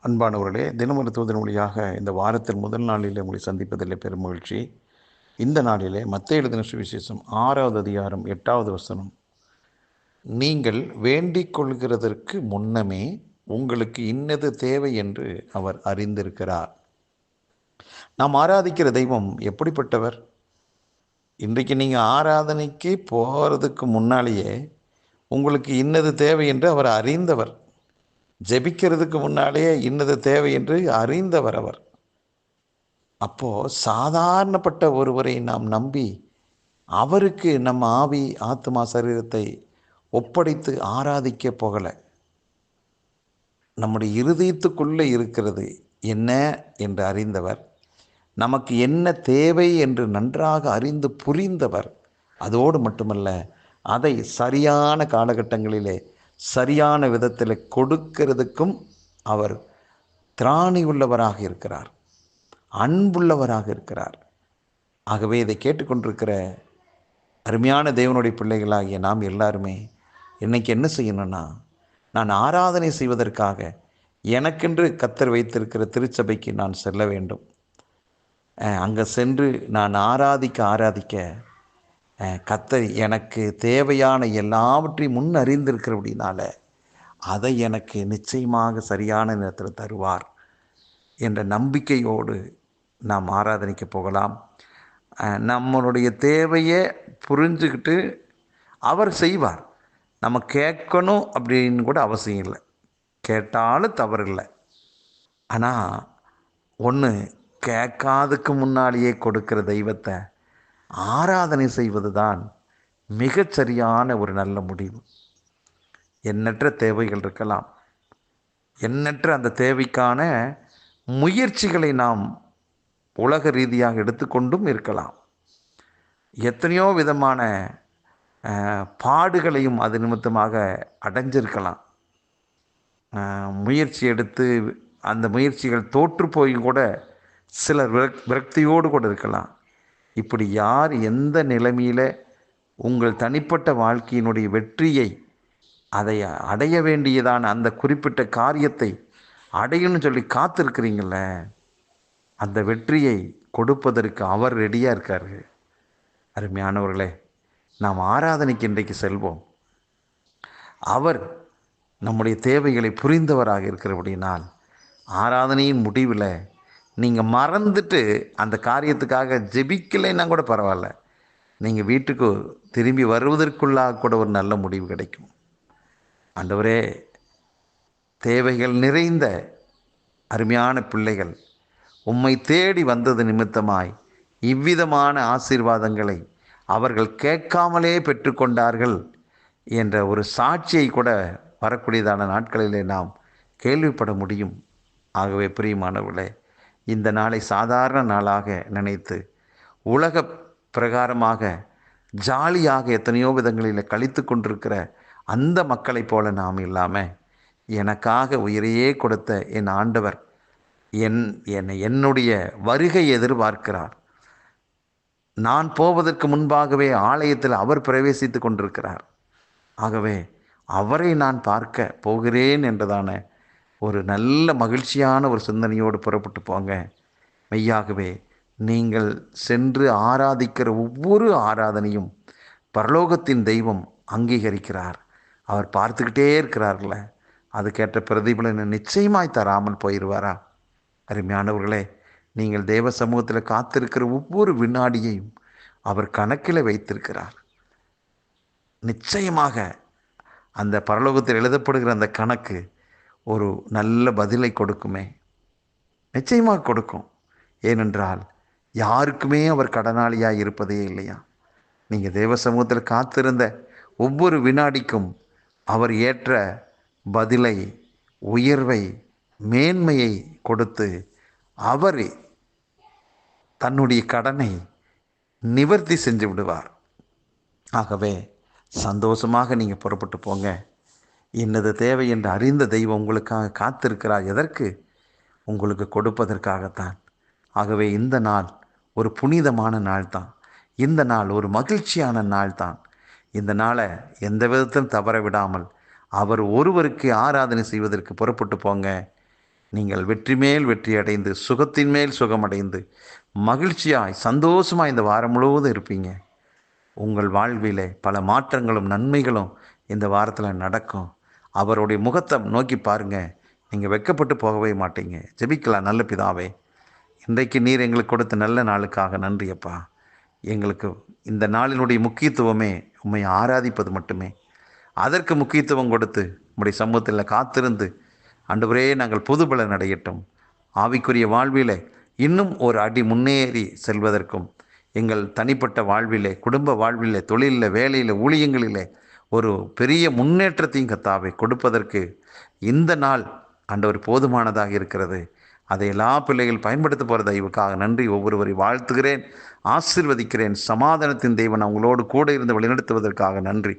அன்பானவர்களே, தினமருத்துவதன் வழியாக இந்த வாரத்தின் முதல் நாளிலே உங்களை சந்திப்பதில் பெரும் மகிழ்ச்சி. இந்த நாளிலே மத்தேயு எழுதின சுவிசேஷம் 6வது அதிகாரம் 8வது வசனம். நீங்கள் வேண்டிக் கொள்கிறதற்கு முன்னமே உங்களுக்கு இன்னது தேவை என்று அவர் அறிந்திருக்கிறார். நாம் ஆராதிக்கிற தெய்வம் எப்படிப்பட்டவர்? இன்றைக்கு நீங்கள் ஆராதனைக்கு போகிறதுக்கு முன்னாலேயே உங்களுக்கு இன்னது தேவை என்று அவர் அறிந்தவர். ஜெபிக்கிறதுக்கு முன்னாலேயே இன்னது தேவை என்று அறிந்தவர் அவர். அப்போது சாதாரணப்பட்ட ஒருவரை நாம் நம்பி அவருக்கு நம்ம ஆவி ஆத்மா சரீரத்தை ஒப்படைத்து ஆராதிக்க போகலை. நம்முடைய இருதயத்துக்குள்ளே இருக்கிறது என்ன என்று அறிந்தவர், நமக்கு என்ன தேவை என்று நன்றாக அறிந்து புரிந்தவர். அதோடு மட்டுமல்ல, அதை சரியான காலகட்டங்களிலே சரியான விதத்தில் கொடுக்கிறதுக்கும் அவர் திராணி உள்ளவராக இருக்கிறார், அன்புள்ளவராக இருக்கிறார். ஆகவே இதை கேட்டுக்கொண்டிருக்கிற அருமையான தேவனுடைய பிள்ளைகளாகிய நாம் எல்லாருமே இன்றைக்கி என்ன செய்யணும்னா, நான் ஆராதனை செய்வதற்காக எனக்கென்று கர்த்தர் வைத்திருக்கிற திருச்சபைக்கு நான் செல்ல வேண்டும். அங்கே சென்று நான் ஆராதிக்க கர்த்தர் எனக்கு தேவையான எல்லாவற்றையும் முன் அறிந்திருக்கிறபடினால அதை எனக்கு நிச்சயமாக சரியான நேரத்தில் தருவார் என்ற நம்பிக்கையோடு நாம் ஆராதனைக்கு போகலாம். நம்மளுடைய தேவையை புரிஞ்சுக்கிட்டு அவர் செய்வார். நம்ம கேட்கணும் அப்படின்னு கூட அவசியம் இல்லை, கேட்டாலும் தவறில்லை. ஆனால் ஒன்று, கேட்காதுக்கு முன்னாலேயே கொடுக்கிற தெய்வத்தை ஆராதனை செய்வது தான் மிகச்சரியான ஒரு நல்ல முடிவு. எண்ணற்ற தேவைகள் இருக்கலாம். எண்ணற்ற அந்த தேவைக்கான முயற்சிகளை நாம் உலக ரீதியாக எடுத்துக்கொண்டும் இருக்கலாம். எத்தனையோ விதமான பாடுகளையும் அது நிமித்தமாக அடைஞ்சிருக்கலாம். முயற்சி எடுத்து அந்த முயற்சிகள் தோற்று போயும் கூட சிலர் விரக்தியோடு கூட இருக்கலாம். இப்படி யார் எந்த நிலைமையில் உங்கள் தனிப்பட்ட வாழ்க்கையினுடைய வெற்றியை அதை அடைய வேண்டியதான அந்த குறிப்பிட்ட காரியத்தை அடையணும்னு சொல்லி காத்திருக்கிறீங்கள, அந்த வெற்றியை கொடுப்பதற்கு அவர் ரெடியாக இருக்கார். அருமையானவர்களே, நாம் ஆராதனைக்கு இன்றைக்கு செல்வோம். அவர் நம்முடைய தேவைகளை புரிந்தவராக இருக்கிறபடினால் ஆராதனையின் முடிவில் நீங்கள் மறந்துட்டு அந்த காரியத்துக்காக ஜெபிக்கலைன்னா கூட பரவாயில்ல, நீங்கள் வீட்டுக்கு திரும்பி வருவதற்குள்ளாக கூட ஒரு நல்ல முடிவு கிடைக்கும். ஆண்டவரே, தேவைகள் நிறைந்த அருமையான பிள்ளைகள் உம்மை தேடி வந்தது நிமித்தமாய் இவ்விதமான ஆசீர்வாதங்களை அவர்கள் கேட்காமலே பெற்றுக்கொண்டார்கள் என்ற ஒரு சாட்சியை கூட வரக்கூடியதான நாட்களிலே நாம் கேள்விப்பட முடியும். ஆகவே பிரியமானவர்களே, இந்த நாளை சாதாரண நாளாக நினைத்து உலக பிரகாரமாக ஜாலியாக எத்தனையோ விதங்களில் கழித்து கொண்டிருக்கிற அந்த மக்களைப் போல நாம் இல்லாமல், எனக்காக உயிரையே கொடுத்த என் ஆண்டவர் என்னுடைய வருகை எதிர்பார்க்கிறார். நான் போவதற்கு முன்பாகவே ஆலயத்தில் அவர் பிரவேசித்து கொண்டிருக்கிறார். ஆகவே அவரை நான் பார்க்க போகிறேன் என்றதான ஒரு நல்ல மகிழ்ச்சியான ஒரு சிந்தனையோடு புறப்பட்டு போங்க. மெய்யாகவே நீங்கள் சென்று ஆராதிக்கிற ஒவ்வொரு ஆராதனையும் பரலோகத்தின் தெய்வம் அங்கீகரிக்கிறார். அவர் பார்த்துக்கிட்டே இருக்கிறார்கள, அதுக்கேற்ற பிரதிபலனை நிச்சயமாய் தராமல் போயிடுவாரா? அருமையானவர்களே, நீங்கள் தேவ சமூகத்தில் காத்திருக்கிற ஒவ்வொரு வினாடியையும் அவர் கணக்கில் வைத்திருக்கிறார். நிச்சயமாக அந்த பரலோகத்தில் எழுதப்படுகிற அந்த கணக்கு ஒரு நல்ல பதிலை கொடுக்குமே, நிச்சயமாக கொடுக்கும். ஏனென்றால் யாருக்குமே அவர் கடனாளியாக இருப்பதே இல்லையா? நீங்கள் தேவ சமூகத்தில் காத்திருந்த ஒவ்வொரு வினாடிக்கும் அவர் ஏற்ற பதிலை, உயர்வை, மேன்மையை கொடுத்து அவர் தன்னுடைய கடனை நிவர்த்தி செஞ்சு விடுவார். ஆகவே சந்தோஷமாக நீங்கள் புறப்பட்டு போங்க. என்னது தேவை என்று அறிந்த தெய்வம் உங்களுக்காக காத்திருக்கிறார். எதற்கு? உங்களுக்கு கொடுப்பதற்காகத்தான். ஆகவே இந்த நாள் ஒரு புனிதமான நாள் தான். இந்த நாள் ஒரு மகிழ்ச்சியான நாள் தான். இந்த நாளை எந்த விதத்திலும் தவற விடாமல் அவர் ஒருவருக்கு ஆராதனை செய்வதற்கு புறப்பட்டு போங்க. நீங்கள் வெற்றி மேல் வெற்றி அடைந்து, சுகத்தின் மேல் சுகமடைந்து, மகிழ்ச்சியாய் சந்தோஷமாய் இந்த வாரம் முழுவதும் இருப்பீங்க. உங்கள் வாழ்விலே பல மாற்றங்களும் நன்மைகளும் இந்த வாரத்தில் நடக்கும். அவருடைய முகத்தை நோக்கி பாருங்கள். நீங்கள் வெட்கப்பட்டு போகவே மாட்டீங்க. ஜெபிக்கலாம். நல்ல பிதாவே, இன்றைக்கு நீர் எங்களுக்கு கொடுத்த நல்ல நாளுக்காக நன்றி அப்பா. எங்களுக்கு இந்த நாளினுடைய முக்கியத்துவமே உம்மை ஆராதிப்பது மட்டுமே. அதற்கு முக்கியத்துவம் கொடுத்து உம்முடைய சமூகத்தில் காத்திருந்து, ஆண்டவரே, நாங்கள் புது பலன் அடையட்டும். ஆவிக்குரிய வாழ்விலே இன்னும் ஒரு அடி முன்னேறி செல்வதற்கும், எங்கள் தனிப்பட்ட வாழ்விலே, குடும்ப வாழ்விலே, தொழிலில், வேலையில், ஊழியங்களிலே ஒரு பெரிய முன்னேற்றத்தையும் கர்த்தாவே கொடுப்பதற்கு இந்த நாள் ஆண்டவர் போதுமானதாக இருக்கிறது. அதை எல்லா பிள்ளைகள் பயன்படுத்த போகிற தயவுக்காக நன்றி. ஒவ்வொருவரை வாழ்த்துகிறேன், ஆசீர்வதிக்கிறேன். சமாதானத்தின் தேவன் அவங்களோடு கூட இருந்து வழிநடத்துவதற்காக நன்றி.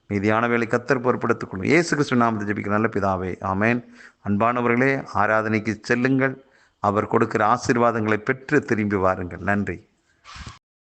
மீதியான வேலை கர்த்தர் பொறுப்படுத்திக் கொள்ளும். இயேசு கிறிஸ்து நாமத்தை ஜெபிக்கிற நல்ல பிதாவே, ஆமேன். அன்பானவர்களே, ஆராதனைக்கு செல்லுங்கள். அவர் கொடுக்கிற ஆசீர்வாதங்களை பெற்று திரும்பி வாருங்கள். நன்றி.